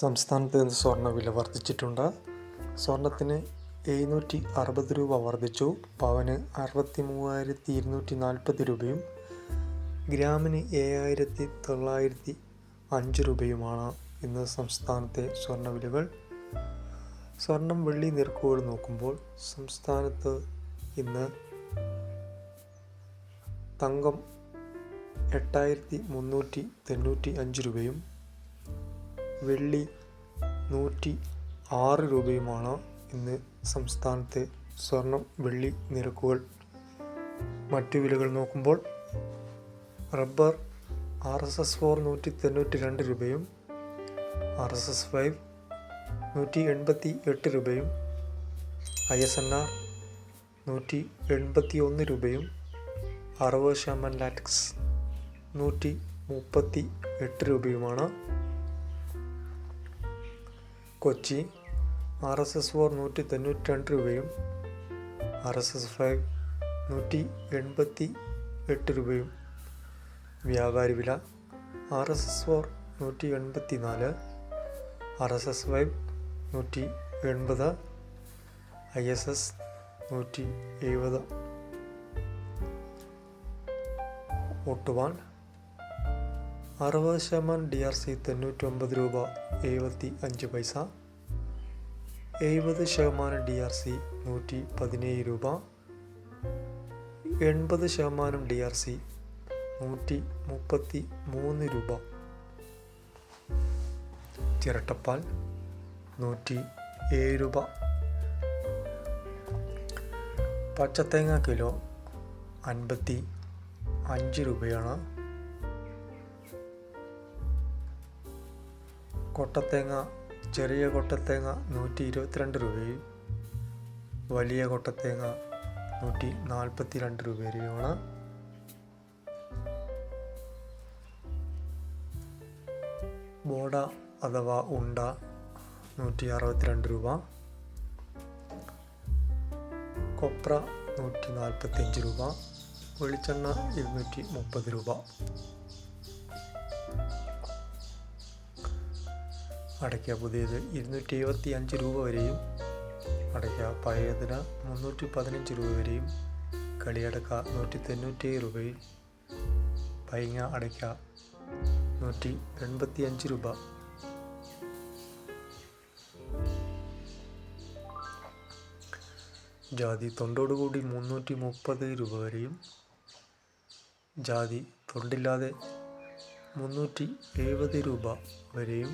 സംസ്ഥാനത്ത് നിന്ന് സ്വർണ്ണവില വർദ്ധിച്ചിട്ടുണ്ട്. സ്വർണത്തിന് 760 രൂപ വർദ്ധിച്ചു. പവന് 63,240 രൂപയും ഗ്രാമിന് 7,905 രൂപയുമാണ് ഇന്ന് സംസ്ഥാനത്തെ സ്വർണ്ണവിലകൾ. സ്വർണം വെള്ളി നിരക്കുകൾ നോക്കുമ്പോൾ സംസ്ഥാനത്ത് ഇന്ന് തങ്കം 8,395 രൂപയും വെള്ളി 106 രൂപയുമാണ് ഇന്ന് സംസ്ഥാനത്തെ സ്വർണം വെള്ളി നിരക്കുകൾ. മറ്റു വിലകൾ നോക്കുമ്പോൾ റബ്ബർ RSS4 192 രൂപയും RSS5 188 രൂപയും ISNR 181 രൂപയും 60% ലാറ്റക്സ് 138 രൂപയുമാണ്. കൊച്ചി RSS4 192 രൂപയും RSS5 188 രൂപയും. വ്യാപാരി വില RSS4 184, RSS5 180, ISS 170. ഒട്ടുവാൻ 60% DRC 99 രൂപ 75 പൈസ, 70% DRC 117 രൂപ, 80% DRC 133 രൂപ. ചിരട്ടപ്പാൽ 107 രൂപ. പച്ചത്തേങ്ങ കിലോ 55 രൂപയാണ്. കൊട്ടത്തേങ്ങ ചെറിയ കൊട്ടത്തേങ്ങ 122 രൂപയും വലിയ കൊട്ടത്തേങ്ങ 142 രൂപ വരെയാണ്. ബോഡ അഥവാ ഉണ്ട 162 രൂപ. കൊപ്ര 145 രൂപ. വെളിച്ചെണ്ണ 230 രൂപ. അടയ്ക്ക പുതിയത് 275 രൂപ വരെയും അടയ്ക്ക പഴയതിന് 315 രൂപ വരെയും. കളിയടക്ക 197 രൂപയും പൈങ്ങ അടയ്ക്ക 185 രൂപ. ജാതി തൊണ്ടോടുകൂടി 330 രൂപ വരെയും ജാതി തൊണ്ടില്ലാതെ 370 രൂപ വരെയും.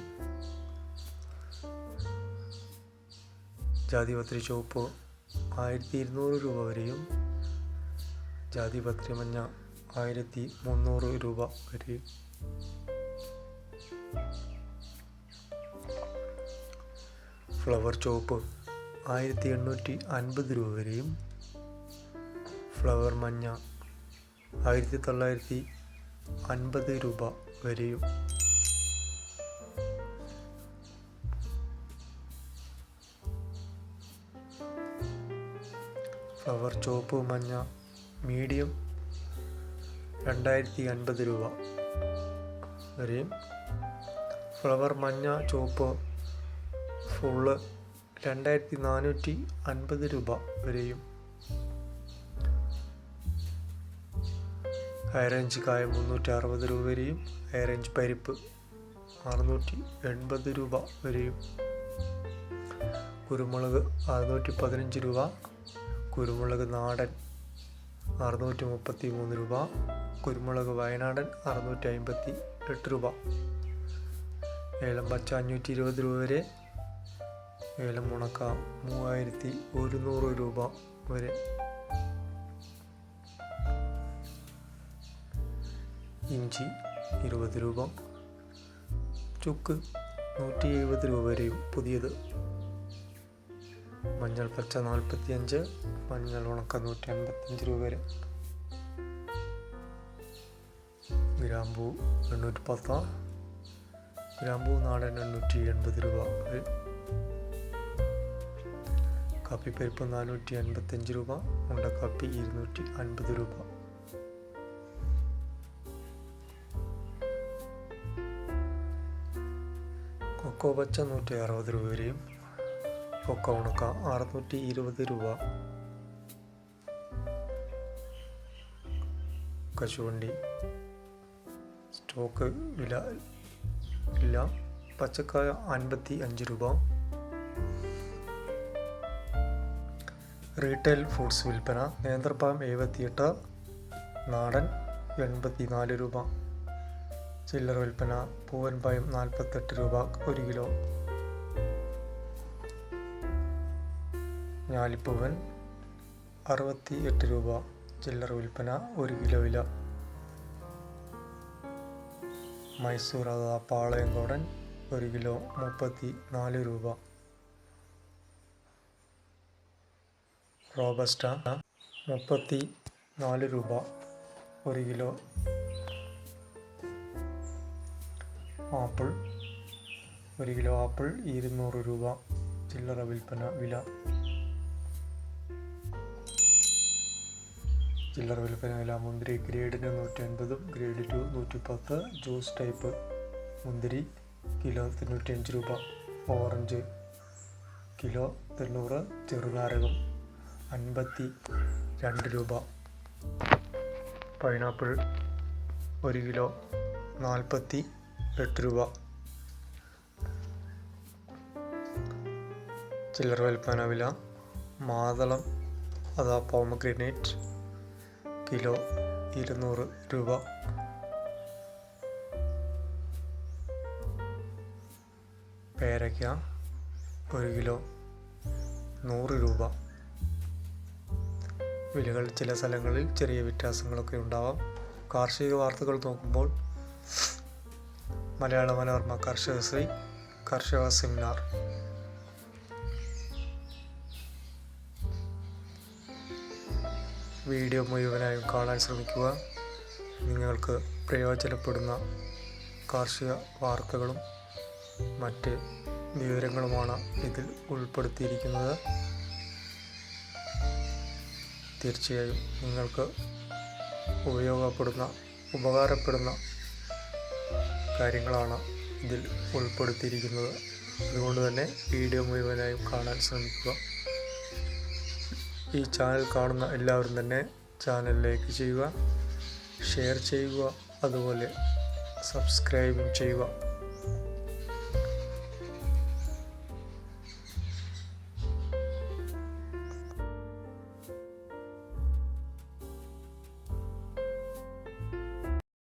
ജാതിപത്രി ചുവപ്പ് 1200 രൂപ വരെയും ജാതിപത്രി മഞ്ഞ 1300 രൂപ വരെയും. ഫ്ലവർ ചുവപ്പ് 1850 രൂപ വരെയും ഫ്ലവർ മഞ്ഞ 1950 രൂപ വരെയും. ഫ്ലവർ ചുവപ്പ് മഞ്ഞ മീഡിയം 2050 രൂപ വരെയും. ഫ്ലവർ മഞ്ഞ ചുവപ്പ് ഫുള്ള് 2450 രൂപ വരെയും. ഹൈറേഞ്ച് കായ 360 രൂപ വരെയും ഹൈറേഞ്ച് പരിപ്പ് 680 രൂപ വരെയും. കുരുമുളക് 615 രൂപ. കുരുമുളക് നാടൻ 633 രൂപ. കുരുമുളക് വയനാടൻ 658 രൂപ. ഏലം പച്ച 520 രൂപ വരെ. ഏലം ഉണക്ക 3100 രൂപ വരെ. ഇഞ്ചി 20 രൂപ. ചുക്ക് 170 രൂപ വരെയും പുതിയത്. മഞ്ഞൾ പച്ച 45, മഞ്ഞൾ ഉണക്ക 185 രൂപ വരെ. ഗ്രാമ്പൂ 810, ഗ്രാമ്പൂ നാടൻ 880 രൂപ വരെ. കാപ്പിപ്പരിപ്പ് 485 രൂപ. ഉണ്ടക്കാപ്പി 250 രൂപ. കൊക്കോ പച്ച 160 രൂപ വരെയും കൊക്കോ ഉണക്ക 620 രൂപ. കശുവണ്ടി സ്റ്റോക്ക് വില ഇല്ല. പച്ചക്കായ 55 രൂപ. റീറ്റെയിൽ ഫുഡ്സ് വിൽപ്പന നേന്ത്രപ്പഴം 78, നാടൻ 84 രൂപ. ചില്ലറ വിൽപ്പന പൂവൻ പഴം 48 രൂപ 1 കിലോ. ഞാലിപ്പൂവൻ 68 രൂപ ചില്ലറ വിൽപ്പന 1 കിലോ വില. മൈസൂർ അഥവാ പാളയംകോടൻ 1 കിലോ 34 രൂപ. റോബസ്റ്റ 34 രൂപ 1 കിലോ. ആപ്പിൾ 1 കിലോ ആപ്പിൾ 200 രൂപ ചില്ലറ വിൽപ്പന വില. ചില്ലറ വിൽപ്പന വില മുന്തിരി ഗ്രേഡിന് 150, ഗ്രേഡ് 2 110. ജ്യൂസ് ടൈപ്പ് മുന്തിരി കിലോ 95 രൂപ. Orange kilo 90. ചെറുനാരകം 52 രൂപ. പൈനാപ്പിൾ 1 കിലോ 48 രൂപ. ചില്ലറ വിൽപ്പന വില മാതളം അഥവാ പോമഗ്രാനൈറ്റ് കിലോ 200 രൂപ. പേരയ്ക്ക 1 കിലോ 100 രൂപ. വിലകൾ ചില സ്ഥലങ്ങളിൽ ചെറിയ വ്യത്യാസങ്ങളൊക്കെ ഉണ്ടാവാം. കാർഷിക വാർത്തകൾ നോക്കുമ്പോൾ മലയാള മനോരമ കർഷകശ്രീ കർഷക സെമിനാർ. വീഡിയോ മുഴുവനായും കാണാൻ ശ്രമിക്കുക. നിങ്ങൾക്ക് പ്രയോജനപ്പെടുന്ന കാർഷിക വാർത്തകളും മറ്റ് വിവരങ്ങളുമാണ് ഇതിൽ ഉൾപ്പെടുത്തിയിരിക്കുന്നത്. തീർച്ചയായും നിങ്ങൾക്ക് ഉപകാരപ്പെടുന്ന കാര്യങ്ങളാണ് ഇതിൽ ഉൾപ്പെടുത്തിയിരിക്കുന്നത്. അതുകൊണ്ട് തന്നെ വീഡിയോ മുഴുവനായും കാണാൻ ശ്രമിക്കുക. ഈ ചാനൽ കാണുന്ന എല്ലാവരും തന്നെ ചാനൽ ലൈക്ക് ചെയ്യുക, ഷെയർ ചെയ്യുക, അതുപോലെ സബ്സ്ക്രൈബും ചെയ്യുക.